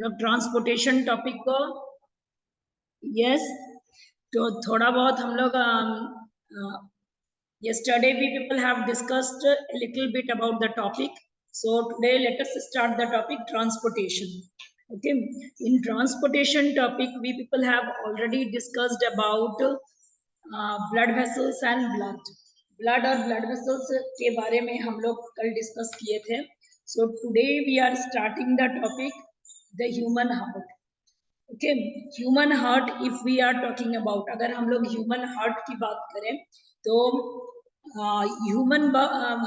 लोग transportation topic को yes तो थोड़ा बहुत हम लोग yesterday we people have discussed a little bit about the topic, so today let us start the topic transportation. Okay, in transportation topic we people have already discussed about blood vessels and blood और blood vessels के बारे में हम लोग कल discuss किए थे. So today we are starting the topic the human heart. Okay, human heart if we are talking about, अगर हम लोग human heart की बात करें तो human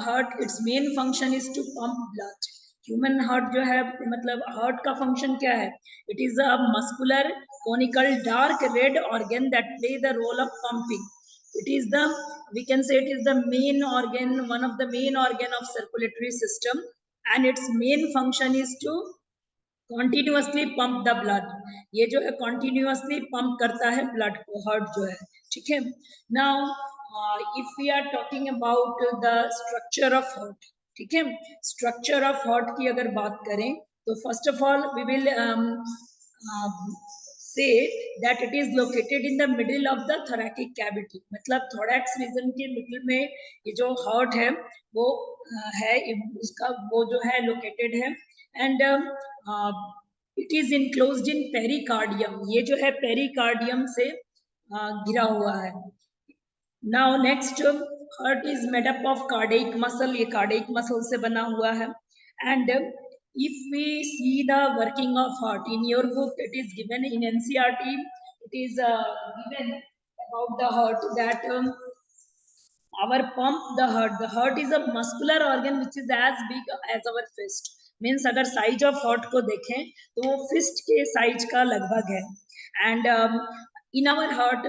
heart its main function is to pump blood. Human heart जो है मतलब heart का function क्या है? It is a muscular conical dark red organ that play the role of pumping. It is the, we can say it is the main organ, one of the main organ of circulatory system, and its main function is to continuously pump the blood. ये जो है continuously pump करता है blood को, heart जो है. ठीक है. Now if we are talking about the structure of heart, ठीक है, स्ट्रक्चर ऑफ हार्ट की अगर बात करें तो first of all we will say that it is located in the middle of the thoracic cavity. मतलब thorax रीजन के middle में ये जो हार्ट है वो है, उसका वो जो है लोकेटेड है. And it is enclosed in pericardium. ये जो है पेरिकार्डियम से घिरा हुआ है. Now next, heart is made up of cardiac muscle. ये कार्डियक मसल से बना हुआ है. And if we see the working of heart in your book, it is given in NCERT, it is given about the heart that our pump the heart is a muscular organ which is as big as our fist. Means अगर size of heart को देखें तो वो fist के size का लगभग है. And in our heart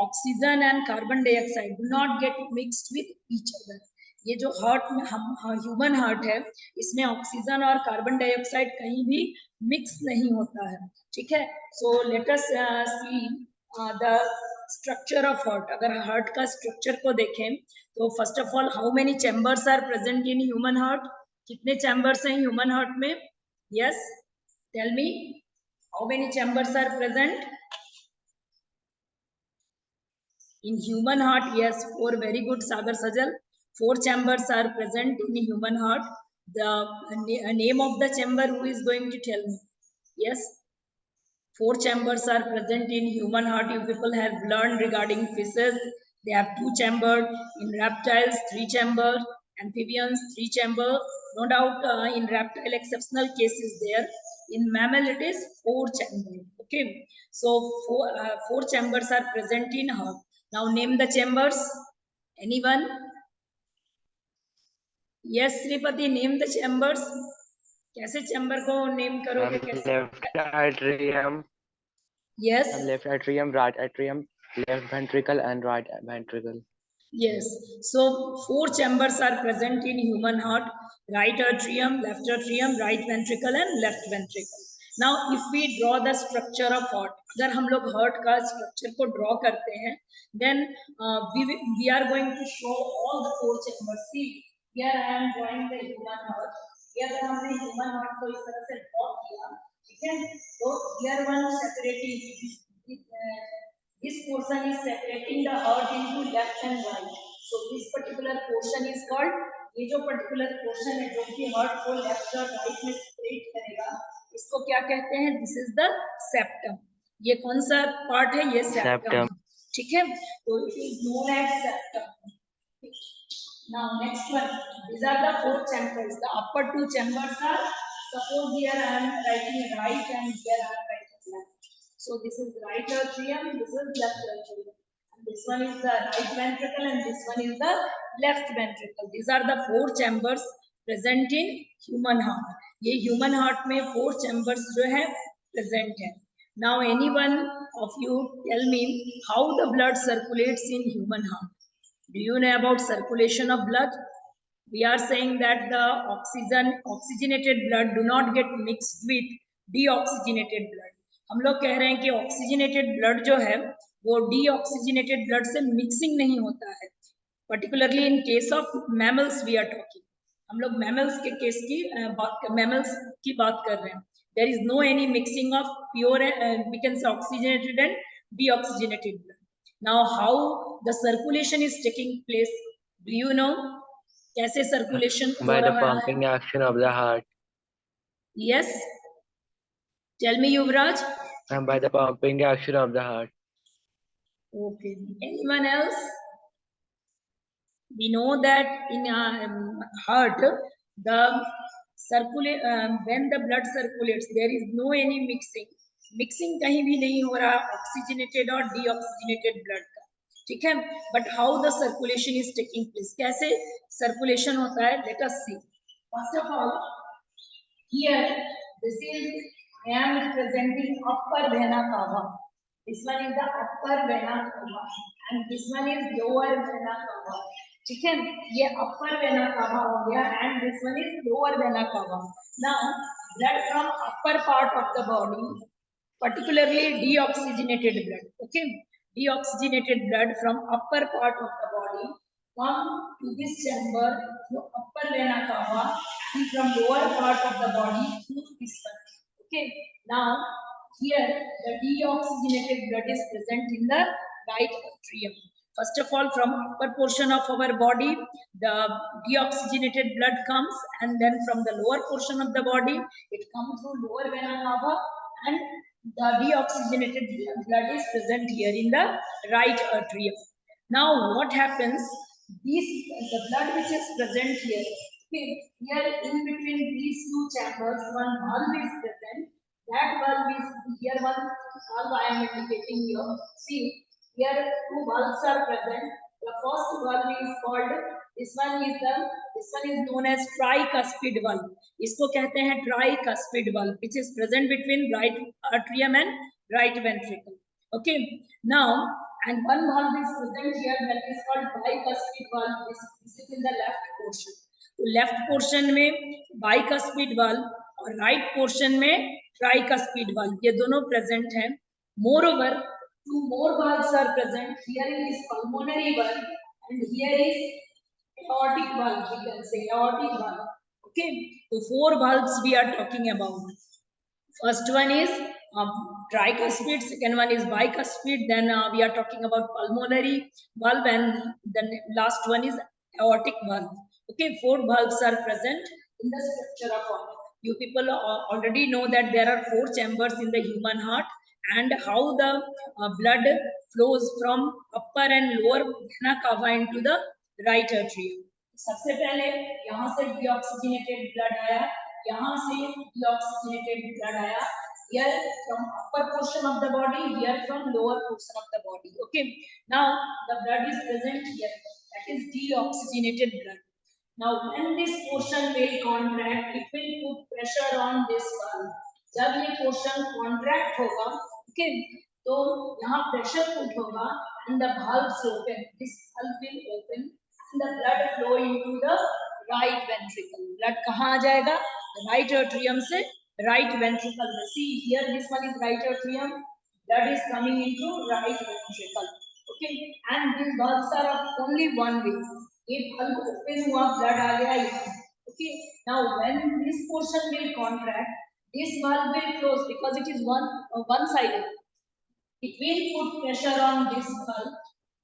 oxygen and carbon dioxide do not get mixed with each other. ये जो हार्ट में हम ह्यूमन हार्ट है इसमें ऑक्सीजन और कार्बन डाइऑक्साइड कहीं भी मिक्स नहीं होता है. ठीक है. So let us see the structure of heart. अगर हार्ट का स्ट्रक्चर को देखें तो first of all how many chambers are present in human heart. कितने चैम्बर्स हैं ह्यूमन हार्ट में? Yes, tell me how many chambers are present in human heart. Yes, 4. Very good Sagar Sajal. 4 chambers are present in human heart. The name of the chamber, who is going to tell me? Yes, 4 chambers are present in human heart. You people have learned regarding fishes. They have 2 chambers. In reptiles, 3 chambers. Amphibians, 3 chambers. No doubt in reptile exceptional cases there. In mammal it is 4 chambers. Okay, so 4 chambers are present in heart. Now name the chambers. Anyone? Yes, Sripati, name the chambers. कैसे chamber को name करोगे? कैसे? Left atrium. Yes. Left atrium, right atrium, left ventricle and right ventricle. Yes. So 4 chambers are present in human heart: right atrium, left atrium, right ventricle and left ventricle. Now if we draw the structure of heart, अगर हम लोग heart का structure को draw करते हैं, then we are going to show all the 4 chambers. See, here I am drawing the human heart. ये अगर हमने human heart को इस तरह से draw किया, ठीक है, तो here one separating this portion is separating the heart into left and right. So this particular portion is called, ये जो particular portion है जो कि heart को left और right में separate करेगा, इसको क्या कहते हैं? This is the septum. ये कौन सा part है? ये septum. ठीक है, तो it is known as septum. Now next one, these are the 4 chambers. The upper 2 chambers are, suppose here I am writing right and here I am writing left. So this is right atrium, this is left atrium. And this one is the right ventricle and this one is the left ventricle. These are the 4 chambers present in human heart. ये human heart में 4 chambers जो है present है. Now anyone of you tell me how the blood circulates in human heart. Do you know about circulation of blood? We are saying that the oxygenated blood do not get mixed with deoxygenated blood. हम लोग कह रहे हैं कि oxygenated blood जो है वो deoxygenated blood से mixing नहीं होता है. Particularly in case of mammals we are talking. हम लोग mammals के केस की mammals की बात कर रहे हैं. There is no any mixing of pure, we can say oxygenated and deoxygenated blood. Now, how the circulation is taking place? Do you know? कैसे circulation हो By the रहा है? pumping action of the heart. Yes. Tell me, Yuvraj. And by the pumping action of the heart. Okay. Anyone else? We know that in heart, the when the blood circulates, there is no any mixing. Mixing कहीं भी नहीं हो रहा oxygenated और deoxygenated blood का, ठीक है? But how the circulation is taking place? कैसे circulation होता है? Let us see. First of all, here this is I am representing upper vena cava. This one is the upper vena cava and this one is lower vena cava. ठीक है, ये upper vena cava हो गया and this one is lower vena cava. Now blood from upper part of the body, particularly deoxygenated blood, okay, deoxygenated blood from upper part of the body come to this chamber through upper vena cava and from lower part of the body through this one. Okay, now here the deoxygenated blood is present in the right atrium. First of all, from upper portion of our body, the deoxygenated blood comes, and then from the lower portion of the body, it comes through lower vena cava, and the deoxygenated blood is present here in the right atrium. Now, what happens? The blood which is present here, okay, here in between these two chambers, one valve is present. That valve is here. One valve I am indicating here. See, here two valves are present. The first valve is called, this one is known as tricuspid valve. इसको कहते हैं tricuspid valve, which is present between right atrium and right ventricle. Okay, now and one valve is present here that is called bicuspid valve. This is in the left portion. तो left portion में bicuspid valve और right portion में tricuspid valve, ये दोनों present हैं. Moreover, two more valves are present. Here is pulmonary valve and here is aortic valve. We can say aortic valve. Okay, so four valves we are talking about. First one is tricuspid, second one is bicuspid, then we are talking about pulmonary valve, and the last one is aortic valve. Okay, four valves are present in the structure of heart. You people already know that there are four chambers in the human heart, and how the blood flows from upper and lower vena cava into the right atrium. सबसे पहले यहाँ से deoxygenated blood आया, यहाँ से deoxygenated blood आया, here from upper portion of the body, here from lower portion of the body. Okay, now the blood is present here, that is deoxygenated blood. Now when this portion will contract, it will put pressure on this valve. जब ये portion contract होगा, okay, तो यहाँ pressure put होगा and the valves open. This valve will open and the blood flow into the right ventricle. Blood कहाँ आ जाएगा? Right atrium से right ventricle में. See here, this one is right atrium. Blood is coming into right ventricle. Okay, and these valves are of only one way. एक valve open हुआ, blood आ गया यहाँ. Okay, now when this portion will contract, this valve will close because it is one-sided. It will put pressure on this valve.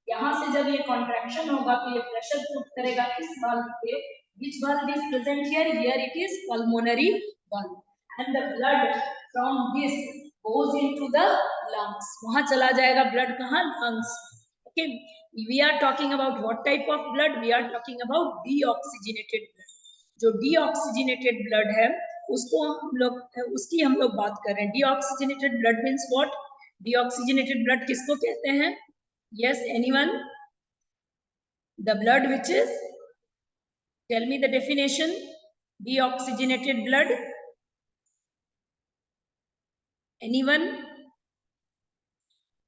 यहाँ से जब ये contraction होगा तो ये pressure put करेगा इस valve पे. Which valve is present here? Here it is pulmonary valve, and the blood from this goes into the lungs. वहाँ चला जाएगा blood कहाँ? Lungs. Okay, we are talking about what type of blood? We are talking about deoxygenated blood. जो deoxygenated blood है उसको उसकी हम लोग बात कर रहे हैं. Deoxygenated blood means what? Deoxygenated blood किसको कहते हैं? Yes, anyone? The blood which is, tell me the definition. Deoxygenated blood. Anyone?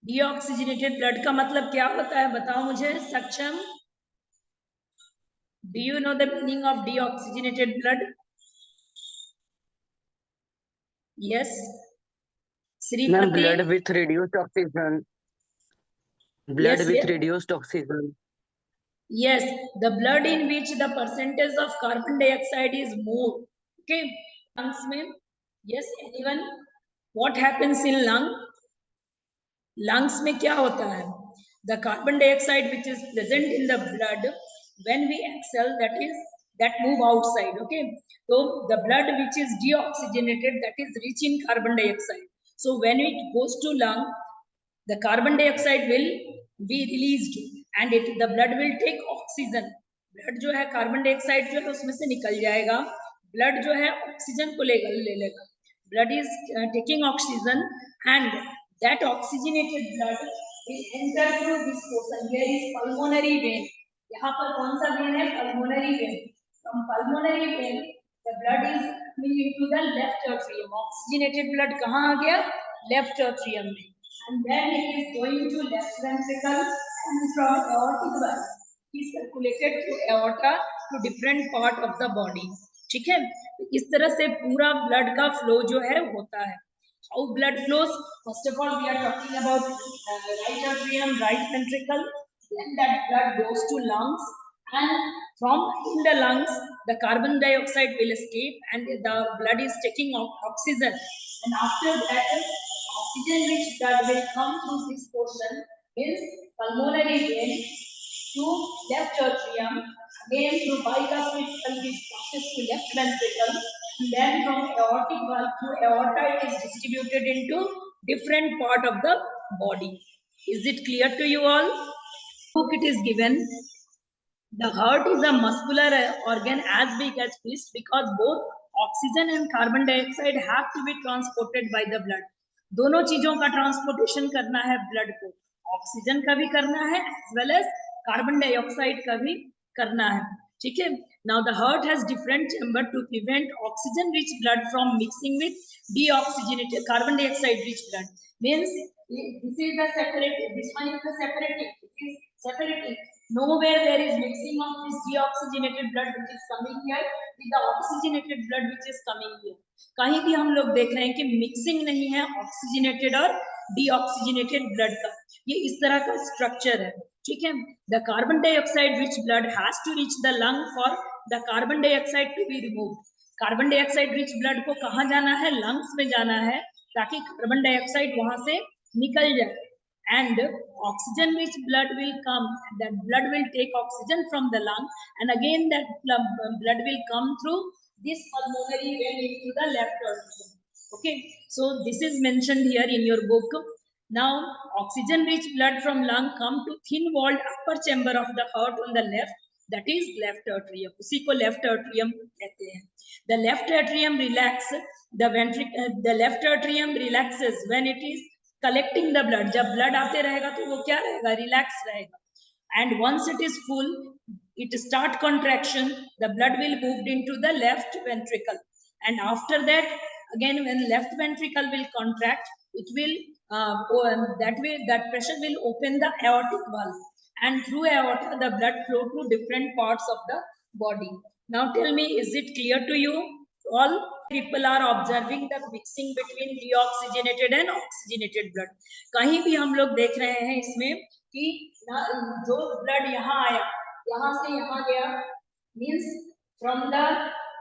Deoxygenated blood का मतलब क्या होता है? बताओ मुझे. सक्षम, do you know the meaning of deoxygenated blood? Yes. Sripati. Blood with reduced oxygen. Blood Yes, with yes. reduced oxygen. Yes, the blood in which the percentage of carbon dioxide is more. Okay, lungs में Yes, anyone? What happens in lung? Lungs में क्या होता है? The carbon dioxide which is present in the blood when we exhale, that move outside. Okay, so the blood which is deoxygenated, that is rich in carbon dioxide. So when it goes to lung, the carbon dioxide will be released and the blood will take oxygen. Blood जो है carbon dioxide जो है उसमें से निकल जाएगा, blood जो है oxygen को ले लेगा. Blood is taking oxygen and that oxygenated blood will enter through this portion. Here is pulmonary vein. यहाँ पर कौन सा vein है? Pulmonary vein. From pulmonary vein, the blood is coming into the left atrium. Oxygenated blood कहाँ आ गया? Left atrium में. And then it is going to left ventricle and from aortic valve is circulated through aorta to different part of the body. ठीक है, इस तरह से पूरा blood का फ्लो जो है होता है. How blood flows? First of all, we are talking about right atrium, right ventricle. Then that blood goes to lungs, and from in the lungs, the carbon dioxide will escape, and the blood is taking oxygen. And after that, oxygen-rich blood will come through this portion, means pulmonary vein to left atrium, again through bicuspid which passes to left ventricle, and then from aortic valve to aorta it is distributed into different part of the body. Is it clear to you all? Book it is given. The heart is a muscular organ as big as fist because both oxygen and carbon dioxide have to be transported by the blood. दोनों चीजों का transportation करना है blood को, oxygen का भी करना है as well as carbon dioxide का भी करना है. ठीक है. Now the heart has different chamber to prevent oxygen rich blood from mixing with deoxygenated carbon dioxide rich blood. Means this is the separated, this one is the separating, it is separating. Nowhere there is mixing of this deoxygenated blood which is coming here with the oxygenated blood which is coming here. कहीं भी हम लोग देख रहे हैं कि mixing नहीं है ऑक्सीजनेटेड और डीऑक्सीजनेटेड ब्लड का. ये इस तरह का स्ट्रक्चर है. ठीक है. The carbon dioxide rich blood has to reach the lung for the carbon dioxide to be removed. Carbon dioxide rich blood को कहाँ जाना है? लंग्स में जाना है ताकि कार्बन डाइऑक्साइड वहां से निकल जाए. And oxygen rich blood will come, that blood will take oxygen from the lung, and again that blood will come through this pulmonary vein into the left atrium. Okay, so this is mentioned here in your book. Now oxygen rich blood from lung come to thin walled upper chamber of the heart on the left, that is left atrium. उसी को left atrium कहते हैं. The left atrium relax, the left atrium relaxes when it is collecting the blood. जब blood आते रहेगा तो वो क्या रहेगा? Relax रहेगा. And once it is full, it start contraction. The blood will move into the left ventricle. And after that, again when left ventricle will contract, it will that pressure will open the aortic valve. And through aorta, the blood flow to different parts of the body. Now tell me, is it clear to you? All people are observing the mixing between deoxygenated and oxygenated blood. कहीं भी हम लोग देख रहे हैं इसमें कि जो blood यहाँ आया, यहाँ से यहाँ गया, means from the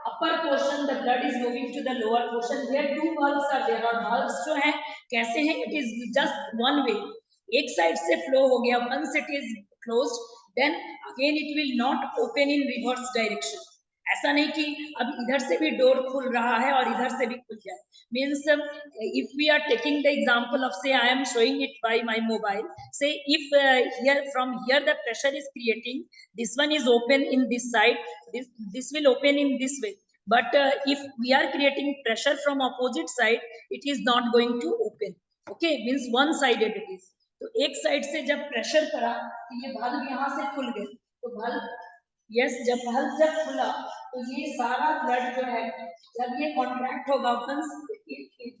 upper portion the blood is moving to the lower portion. Here two valves are there, और valves जो हैं कैसे हैं? It is just one way. एक side से flow हो गया, once it is closed, then again it will not open in reverse direction. ऐसा नहीं कि अब इधर से भी डोर खुल रहा है और इधर से भी खुल जाए. Means if we are taking the example of, say I am showing it by my mobile, say if here from here the pressure is creating, this one is open in this side, this will open in this way, but if we are creating pressure from opposite side, it is not going to open. Okay, means one sided it is. तो एक side से जब pressure करा तो ये valve यहाँ से खुल गए, तो valve यस जब valve जब खुला तो ये सारा ब्लड जो है जब ये कॉन्ट्रैक्ट होगा, once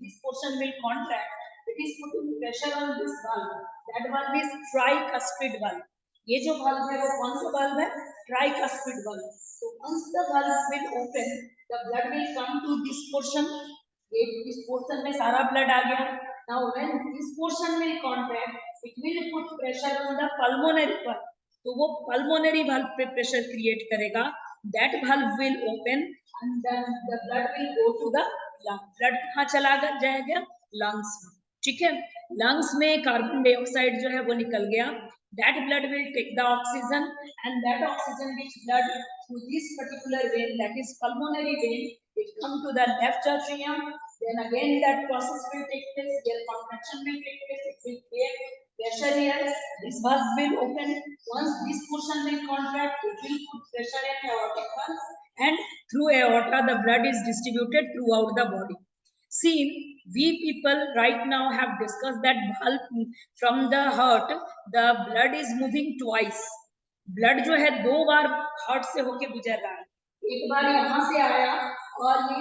this portion will contract, it is putting pressure on this valve. That valve is tricuspid valve. ये जो valve है वो कौन सा valve है? Tricuspid valve. So once the valve will open, the blood will come to this portion. ये इस portion में सारा blood आ गया. Now when this portion will contract, it will put pressure on the pulmonary valve. तो वो pulmonary valve पे pressure create करेगा. That valve will open and then the blood will go to the blood कहाँ चला जाएगा? Lungs में, ठीक है। लंग्स में कार्बन डाइऑक्साइड जो है वो निकल गया, that blood will take the oxygen and that oxygen which blood through this particular vein, that is pulmonary vein, it come to the left atrium, then again that process will take place, their contraction will take place, it will create pressure here, this valve will open, once this portion will contract, it will put pressure in aortic valve, and through aorta the blood is distributed throughout the body. See, we people right now have discussed that valve from the heart, the blood is moving twice. blood जो है 2 बार heart से होके गुजर रहा है, एक बार यहाँ से आया और ये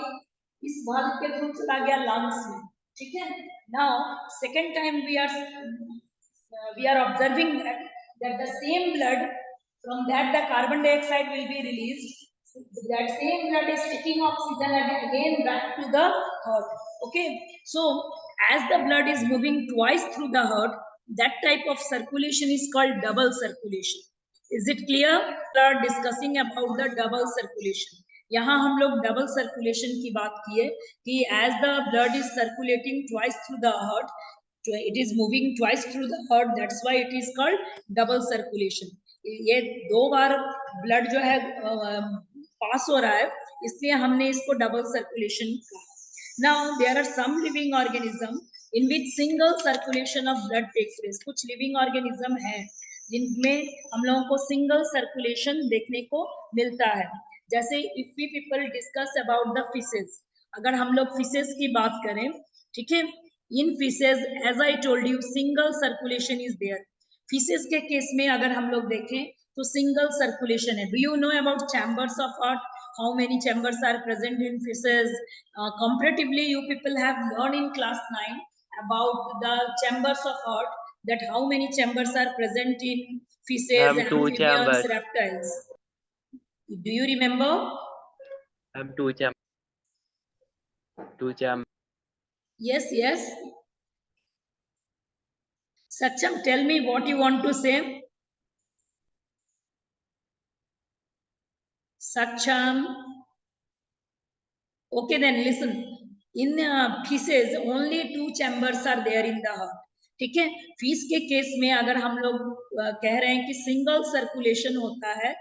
इस valve के थ्रू चला गया लंग्स में, ठीक है। Now second time we are observing that the same blood, from that the carbon dioxide will be released, that same blood is taking oxygen and again back to the heart. Okay, so as the blood is moving twice through the heart, that type of circulation is called double circulation. Is it clear? We are discussing about the double circulation. यहाँ हम लोग double circulation की बात किए कि as the blood is circulating twice through the heart, it is moving twice through the heart, that's why it is called double circulation. ये 2 बार blood जो है पास हो रहा है, इसलिए हमने इसको डबल सर्कुलेशन कहा. Now there are some living organism in which single circulation of blood takes place. कुछ लिविंग ऑर्गेनिज्म है जिनमें हम लोगों को सिंगल सर्कुलेशन देखने को मिलता है. जैसे if we people discuss about the fishes, अगर हम लोग फिशेस की बात करें, ठीक है, in fishes as I told you single circulation is there. Fishes के केस में अगर हम लोग देखें तो सिंगल सर्कुलेशन है. Do you know about chambers of heart? How many chambers are present in fishes? Comparatively, you people have learned in class 9 about the chambers of heart, that how many chambers are present in fishes, amphibians, chambers. reptiles. Do you remember? Two chambers. Yes, yes. Saksham, tell me what you want to say. Saksham. Okay, then listen. In fishes, only 2 chambers are there in the heart. ठीक है. Fish के case में अगर हम लोग कह रहे हैं कि सिंगल सर्कुलेशन होता है,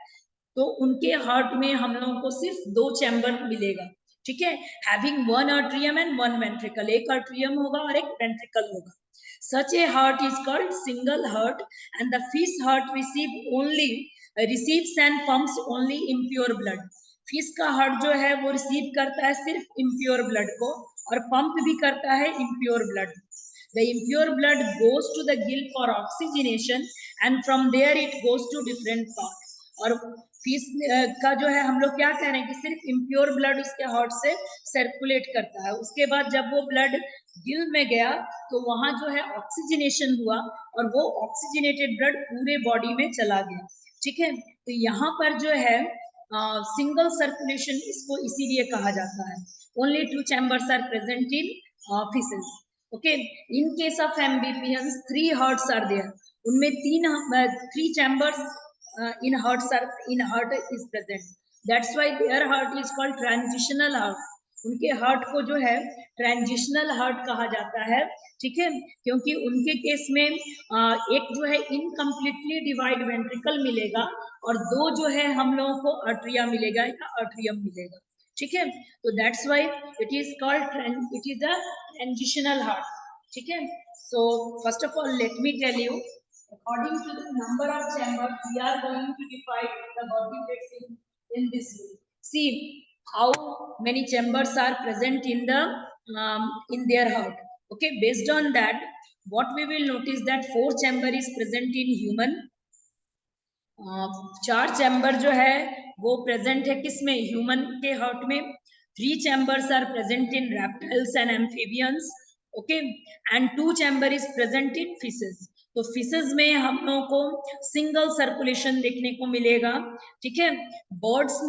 तो उनके हार्ट में हम लोगों को सिर्फ 2 चैम्बर मिलेगा. ठीक है. Having 1 atrium and 1 ventricle. एक atrium होगा और एक ventricle होगा. Such a heart is called single heart, and the fish heart receives and pumps only impure blood. Fish का हार्ट जो है वो रिसीव करता है सिर्फ इम्प्योर ब्लड को और पंप भी करता है impure blood. The impure blood goes to the gill for oxygenation and from there it goes to different parts. और फिश का जो है हम लोग क्या कह रहे हैं कि सिर्फ इम्प्योर ब्लड उसके हार्ट से सर्कुलेट करता है. उसके बाद जब वो ब्लड गिल में गया तो वहां जो है ऑक्सीजनेशन हुआ और वो ऑक्सीजनेटेड ब्लड पूरे बॉडी में चला गया. ठीक है. तो यहाँ पर जो है सिंगल सर्कुलेशन इसको इसीलिए कहा जाता है. Only 2 chambers are present in fishes. Okay. In case of amphibians 3 hearts are there. उनमें 3 chambers in heart is present. That's why their heart is called transitional heart. उनके हार्ट को जो है ट्रांजिशनल हार्ट कहा जाता है. ठीक है. क्योंकि उनके केस में एक जो है इनकम्प्लीटली डिवाइड वेंट्रिकल मिलेगा और 2 जो है हम लोगों को आर्टरिया मिलेगा या आर्टरियम मिलेगा. ठीक है. तो that's why it is a transitional heart. ठीक है. So first of all let me tell you, according to the number of chambers, we are going to divide the vertebrates in this way. See how many chambers are present in their heart. Okay, based on that, what we will notice that 4 chamber is present in human. 4 chamber जो है वो present है किसमें? Human के heart में. 3 chambers are present in reptiles and amphibians. Okay. And 2 chamber is present in fishes. तो fishes में हम लोगों को सिंगल सर्कुलेशन देखने को मिलेगा. ठीक है. बर्ड्स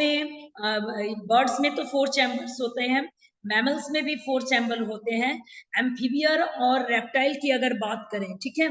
में तो 4 चैम्बर्स होते हैं. मैमल्स में भी 4 चैम्बर होते हैं. एम्फीबियर और रेप्टाइल की अगर बात करें, ठीक है,